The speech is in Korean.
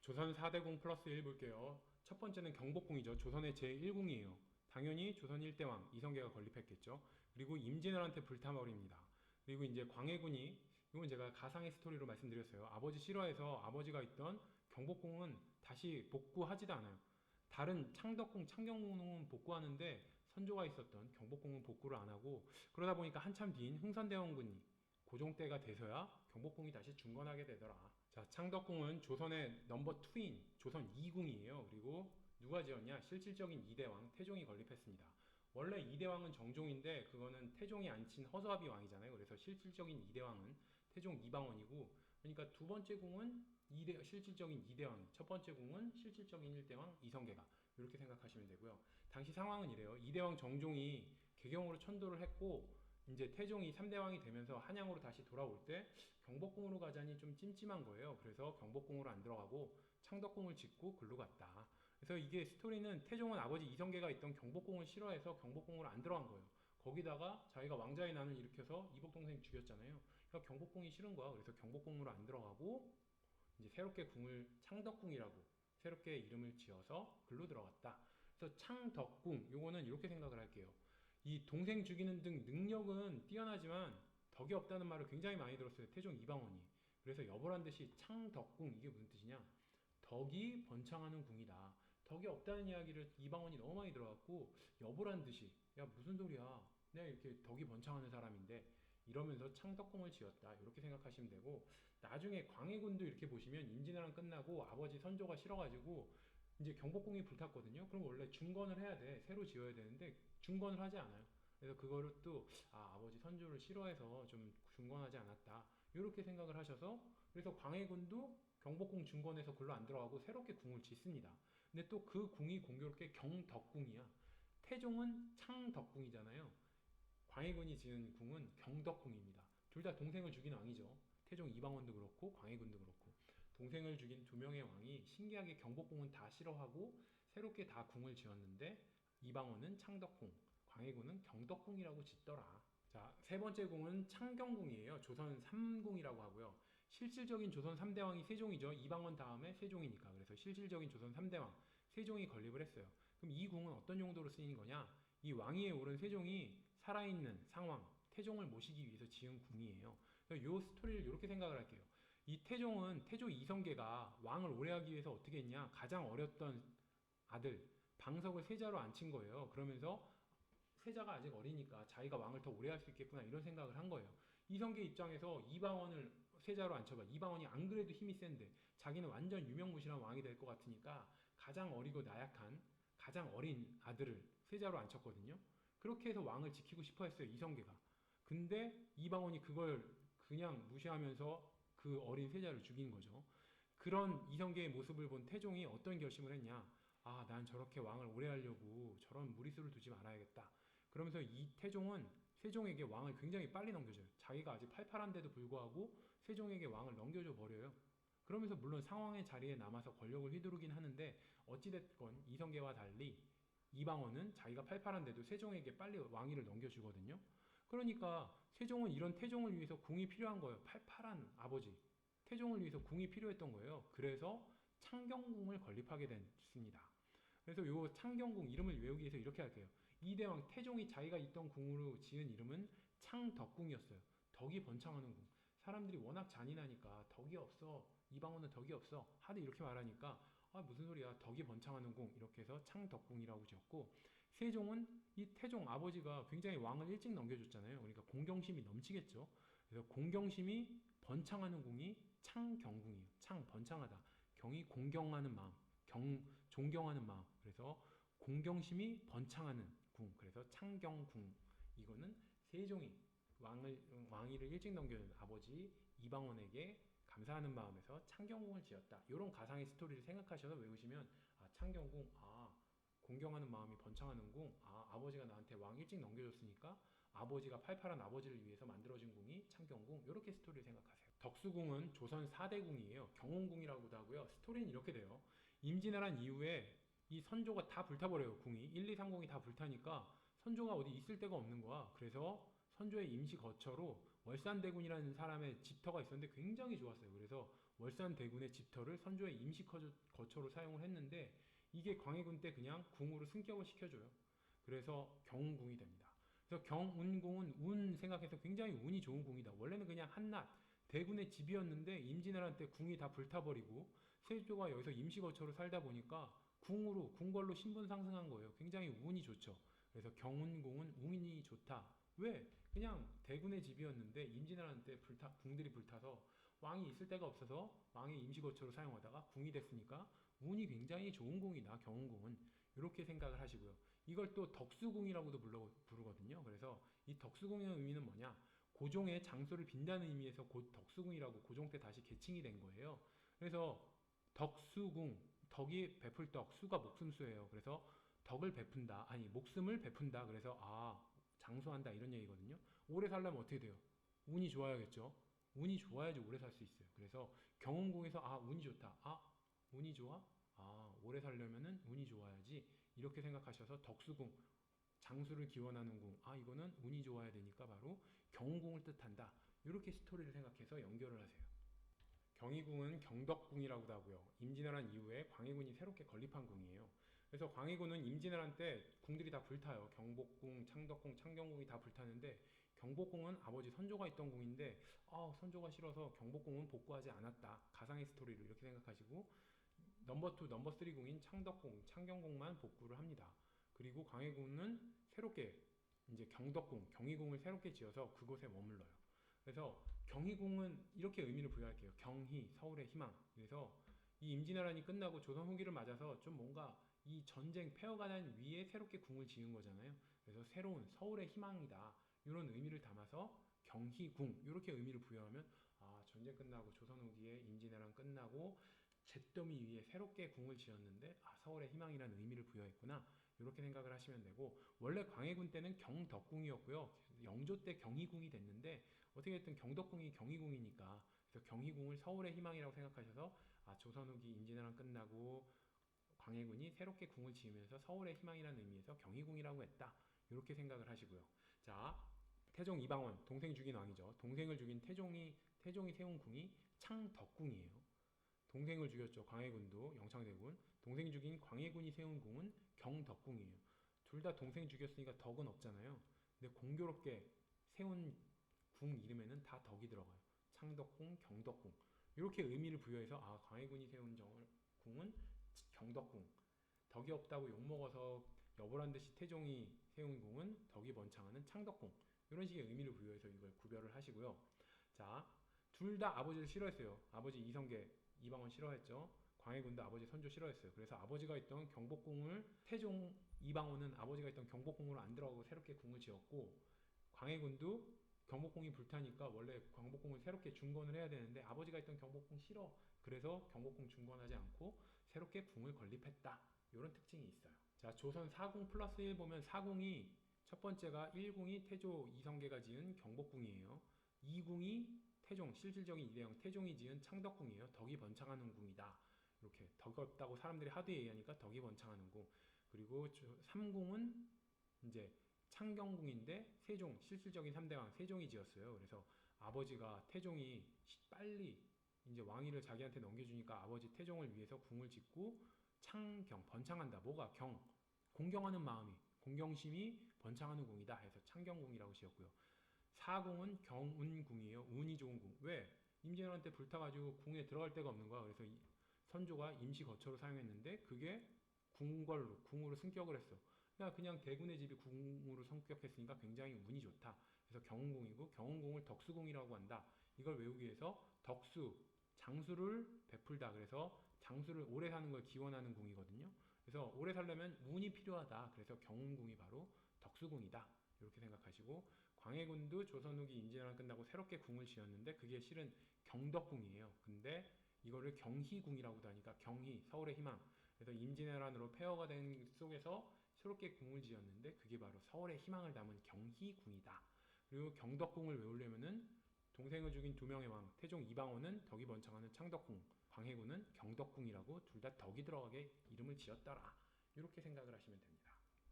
조선 4대궁 플러스 1 볼게요. 첫 번째는 경복궁이죠. 조선의 제1궁이에요. 당연히 조선 1대왕 이성계가 건립했겠죠. 그리고 임진왜란때 불타버립니다. 그리고 이제 광해군이, 이건 제가 가상의 스토리로 말씀드렸어요. 아버지 실화에서 아버지가 있던 경복궁은 다시 복구하지도 않아요. 다른 창덕궁, 창경궁은 복구하는데 선조가 있었던 경복궁은 복구를 안 하고, 그러다 보니까 한참 뒤인 흥선대원군이 고종 때가 돼서야 경복궁이 다시 중건하게 되더라. 자, 창덕궁은 조선의 넘버 2인 조선 2궁이에요. 그리고 누가 지었냐? 실질적인 2대왕 태종이 건립했습니다. 원래 2대왕은 정종인데 그거는 태종이 앉힌 허수아비 왕이잖아요. 그래서 실질적인 2대왕은 태종 이방원이고, 그러니까 두 번째 궁은 실질적인 2대왕, 첫 번째 궁은 실질적인 1대왕 이성계가, 이렇게 생각하시면 되고요. 당시 상황은 이래요. 2대왕 정종이 개경으로 천도를 했고, 이제 태종이 3대왕이 되면서 한양으로 다시 돌아올 때 경복궁으로 가자니 좀 찜찜한 거예요. 그래서 경복궁으로 안 들어가고 창덕궁을 짓고 글로 갔다. 그래서 이게 스토리는 태종은 아버지 이성계가 있던 경복궁을 싫어해서 경복궁으로 안 들어간 거예요. 거기다가 자기가 왕자의 난을 일으켜서 이복 동생 죽였잖아요. 그러니까 경복궁이 싫은 거야. 그래서 경복궁으로 안 들어가고 이제 새롭게 궁을 창덕궁이라고 새롭게 이름을 지어서 글로 들어갔다. 그래서 창덕궁, 요거는 이렇게 생각을 할게요. 이 동생 죽이는 등 능력은 뛰어나지만 덕이 없다는 말을 굉장히 많이 들었어요. 태종 이방원이. 그래서 여보란 듯이 창덕궁, 이게 무슨 뜻이냐? 덕이 번창하는 궁이다. 덕이 없다는 이야기를 이방원이 너무 많이 들어갖고 여보란 듯이, 야 무슨 소리야? 내가 이렇게 덕이 번창하는 사람인데, 이러면서 창덕궁을 지었다. 이렇게 생각하시면 되고, 나중에 광해군도 이렇게 보시면 임진왜란 끝나고 아버지 선조가 싫어가지고 이제 경복궁이 불탔거든요. 그럼 원래 중건을 해야 돼. 새로 지어야 되는데 중건을 하지 않아요. 그래서 그거를 또 아버지 선조를 싫어해서 좀 중건하지 않았다. 이렇게 생각을 하셔서, 그래서 광해군도 경복궁 중건에서 글로 안 들어가고 새롭게 궁을 짓습니다. 근데 또 그 궁이 공교롭게 경덕궁이야. 태종은 창덕궁이잖아요. 광해군이 지은 궁은 경덕궁입니다. 둘 다 동생을 죽인 왕이죠. 태종 이방원도 그렇고 광해군도 그렇고 동생을 죽인 두 명의 왕이 신기하게 경복궁은 다 싫어하고 새롭게 다 궁을 지었는데, 이방원은 창덕궁, 광해군은 경덕궁이라고 짓더라. 자, 세 번째 궁은 창경궁이에요. 조선 3궁이라고 하고요. 실질적인 조선 3대왕이 세종이죠. 이방원 다음에 세종이니까. 그래서 실질적인 조선 3대왕 세종이 건립을 했어요. 그럼 이 궁은 어떤 용도로 쓰이는 거냐? 이 왕위에 오른 세종이 살아있는 상왕 태종을 모시기 위해서 지은 궁이에요. 이 스토리를 이렇게 생각을 할게요. 이 태종은 태조 이성계가 왕을 오래 하기 위해서 어떻게 했냐? 가장 어렸던 아들 방석을 세자로 앉힌 거예요. 그러면서 세자가 아직 어리니까 자기가 왕을 더 오래 할 수 있겠구나, 이런 생각을 한 거예요. 이성계 입장에서 이방원을 세자로 앉혀봐. 이방원이 안 그래도 힘이 센데 자기는 완전 유명무실한 왕이 될 것 같으니까 가장 어리고 나약한 가장 어린 아들을 세자로 앉혔거든요. 그렇게 해서 왕을 지키고 싶어 했어요, 이성계가. 근데 이방원이 그걸 그냥 무시하면서 그 어린 세자를 죽인 거죠. 그런 이성계의 모습을 본 태종이 어떤 결심을 했냐? 난 저렇게 왕을 오래 하려고 저런 무리수를 두지 말아야겠다. 그러면서 이 태종은 세종에게 왕을 굉장히 빨리 넘겨줘요. 자기가 아직 팔팔한데도 불구하고 세종에게 왕을 넘겨줘 버려요. 그러면서 물론 상왕의 자리에 남아서 권력을 휘두르긴 하는데, 어찌됐건 이성계와 달리 이방원은 자기가 팔팔한데도 세종에게 빨리 왕위를 넘겨주거든요. 그러니까 세종은 이런 태종을 위해서 궁이 필요한 거예요. 팔팔한 아버지 태종을 위해서 궁이 필요했던 거예요. 그래서 창경궁을 건립하게 됐습니다. 그래서 이 창경궁 이름을 외우기 위해서 이렇게 할게요. 이대왕 태종이 자기가 있던 궁으로 지은 이름은 창덕궁이었어요. 덕이 번창하는 궁. 사람들이 워낙 잔인하니까 덕이 없어, 이방원은 덕이 없어 하도 이렇게 말하니까 무슨 소리야, 덕이 번창하는 궁, 이렇게 해서 창덕궁이라고 지었고, 세종은 이 태종 아버지가 굉장히 왕을 일찍 넘겨줬잖아요. 그러니까 공경심이 넘치겠죠. 그래서 공경심이 번창하는 궁이 창경궁이에요. 창 번창하다, 경이 공경하는 마음, 경 존경하는 마음. 그래서 공경심이 번창하는 궁, 그래서 창경궁. 이거는 세종이 왕위를 일찍 넘겨준 아버지 이방원에게 감사하는 마음에서 창경궁을 지었다. 이런 가상의 스토리를 생각하셔서 외우시면, 창경궁, 공경하는 마음이 번창하는 궁, 아버지가 나한테 왕 일찍 넘겨줬으니까 아버지가 팔팔한 아버지를 위해서 만들어진 궁이 창경궁, 이렇게 스토리를 생각하세요. 덕수궁은 조선 4대궁이에요. 경운궁이라고도 하고요. 스토리는 이렇게 돼요. 임진왜란 이후에 이 선조가 다 불타버려요. 궁이 1, 2, 3궁이 다 불타니까 선조가 어디 있을 데가 없는 거야. 그래서 선조의 임시 거처로 월산대군이라는 사람의 집터가 있었는데 굉장히 좋았어요. 그래서 월산 대군의 집터를 선조의 임시 거처로 사용을 했는데 이게 광해군 때 그냥 궁으로 승격을 시켜줘요. 그래서 경운궁이 됩니다. 그래서 경운궁은 운 생각해서 굉장히 운이 좋은 궁이다. 원래는 그냥 한낱 대군의 집이었는데 임진왜란 때 궁이 다 불타버리고 세조가 여기서 임시 거처로 살다 보니까 궁궐로 신분 상승한 거예요. 굉장히 운이 좋죠. 그래서 경운궁은 운이 좋다. 왜? 그냥 대군의 집이었는데 임진왜란 때 궁들이 불타서 왕이 있을 데가 없어서 왕의 임시 거처로 사용하다가 궁이 됐으니까 운이 굉장히 좋은 궁이다. 경운궁은 이렇게 생각을 하시고요. 이걸 또 덕수궁이라고도 부르거든요. 그래서 이 덕수궁의 의미는 뭐냐? 고종의 장소를 빈다는 의미에서 곧 덕수궁이라고 고종 때 다시 개칭이 된 거예요. 그래서 덕수궁, 덕이 베풀 덕, 수가 목숨수예요. 그래서 덕을 베푼다, 아니 목숨을 베푼다. 그래서 장수한다 이런 얘기거든요. 오래 살려면 어떻게 돼요? 운이 좋아야겠죠. 운이 좋아야지 오래 살 수 있어요. 그래서 경운궁에서 운이 좋다. 운이 좋아? 오래 살려면은 운이 좋아야지. 이렇게 생각하셔서 덕수궁, 장수를 기원하는 궁. 이거는 운이 좋아야 되니까 바로 경운궁을 뜻한다. 이렇게 스토리를 생각해서 연결을 하세요. 경희궁은 경덕궁이라고도 하고요. 임진왜란 이후에 광해군이 새롭게 건립한 궁이에요. 그래서 광해군은 임진왜란 때 궁들이 다 불타요. 경복궁, 창덕궁, 창경궁이 다 불타는데 경복궁은 아버지 선조가 있던 궁인데 선조가 싫어서 경복궁은 복구하지 않았다. 가상의 스토리로 이렇게 생각하시고 넘버 2, 넘버 3 궁인 창덕궁, 창경궁만 복구를 합니다. 그리고 광해군은 새롭게 이제 경덕궁, 경희궁을 새롭게 지어서 그곳에 머물러요. 그래서 경희궁은 이렇게 의미를 부여할게요. 경희, 서울의 희망. 그래서 이 임진왜란이 끝나고 조선 후기를 맞아서 좀 뭔가 이 전쟁 폐허가난 위에 새롭게 궁을 지은 거잖아요. 그래서 새로운 서울의 희망이다. 이런 의미를 담아서 경희궁 이렇게 의미를 부여하면 전쟁 끝나고 조선 후기에 임진왜란 끝나고 잿더미 위에 새롭게 궁을 지었는데 서울의 희망이라는 의미를 부여했구나. 이렇게 생각을 하시면 되고 원래 광해군 때는 경덕궁이었고요. 영조 때 경희궁이 됐는데 어떻게 됐든 경덕궁이 경희궁이니까 그래서 경희궁을 서울의 희망이라고 생각하셔서 조선 후기 임진왜란 끝나고 광해군이 새롭게 궁을 지으면서 서울의 희망이라는 의미에서 경희궁이라고 했다. 이렇게 생각을 하시고요. 자, 태종 이방원 동생 죽인 왕이죠. 동생을 죽인 태종이 세운 궁이 창덕궁이에요. 동생을 죽였죠. 광해군도 영창대군. 동생 죽인 광해군이 세운 궁은 경덕궁이에요. 둘 다 동생 죽였으니까 덕은 없잖아요. 근데 공교롭게 세운 궁 이름에는 다 덕이 들어가요. 창덕궁, 경덕궁. 이렇게 의미를 부여해서 광해군이 세운 궁은 경덕궁. 덕이 없다고 욕먹어서 여보란 듯이 태종이 세운 궁은 덕이 번창하는 창덕궁. 이런 식의 의미를 부여해서 이걸 구별을 하시고요. 자, 둘 다 아버지를 싫어했어요. 아버지 이성계, 이방원 싫어했죠. 광해군도 아버지 선조 싫어했어요. 그래서 아버지가 있던 경복궁을 태종 이방원은 아버지가 있던 경복궁으로 안 들어가고 새롭게 궁을 지었고 광해군도 경복궁이 불타니까 원래 경복궁을 새롭게 중건을 해야 되는데 아버지가 있던 경복궁 싫어. 그래서 경복궁 중건하지 않고 새롭게 궁을 건립했다. 이런 특징이 있어요. 자, 조선 4궁 플러스 1 보면 4궁이 첫 번째가 1궁이 태조 이성계가 지은 경복궁이에요. 2궁이 태종, 실질적인 이대형 태종이 지은 창덕궁이에요. 덕이 번창하는 궁이다. 이렇게 덕이 없다고 사람들이 하도 얘기하니까 덕이 번창하는 궁. 그리고 3궁은 이제 창경궁인데 세종, 실질적인 3대왕 세종이 지었어요. 그래서 아버지가 태종이 빨리 이제 왕위를 자기한테 넘겨주니까 아버지 태종을 위해서 궁을 짓고 창경, 번창한다. 뭐가? 공경하는 마음이, 공경심이 번창하는 궁이다 해서 창경궁이라고 지었고요. 4궁은 경운궁이에요. 운이 좋은 궁. 왜? 임진왜란 때 불타가지고 궁에 들어갈 데가 없는 거야. 그래서 선조가 임시 거처로 사용했는데 그게 궁으로 승격을 했어. 그냥 대군의 집이 궁으로 성격했으니까 굉장히 운이 좋다. 그래서 경운궁이고 경운궁을 덕수궁이라고 한다. 이걸 외우기 위해서 덕수, 장수를 베풀다. 그래서 장수를 오래 사는 걸 기원하는 궁이거든요. 그래서 오래 살려면 운이 필요하다. 그래서 경운궁이 바로 덕수궁이다. 이렇게 생각하시고 광해군도 조선 후기 임진왜란 끝나고 새롭게 궁을 지었는데 그게 실은 경덕궁이에요. 근데 이거를 경희궁이라고도 하니까 경희, 서울의 희망. 그래서 임진왜란으로 폐허가 된 속에서 새롭게 궁을 지었는데 그게 바로 서울의 희망을 담은 경희궁이다. 그리고 경덕궁을 외우려면은 동생을 죽인 두 명의 왕, 태종 이방원은 덕이 번창하는 창덕궁, 광해군은 경덕궁이라고 둘 다 덕이 들어가게 이름을 지었더라. 이렇게 생각을 하시면 됩니다.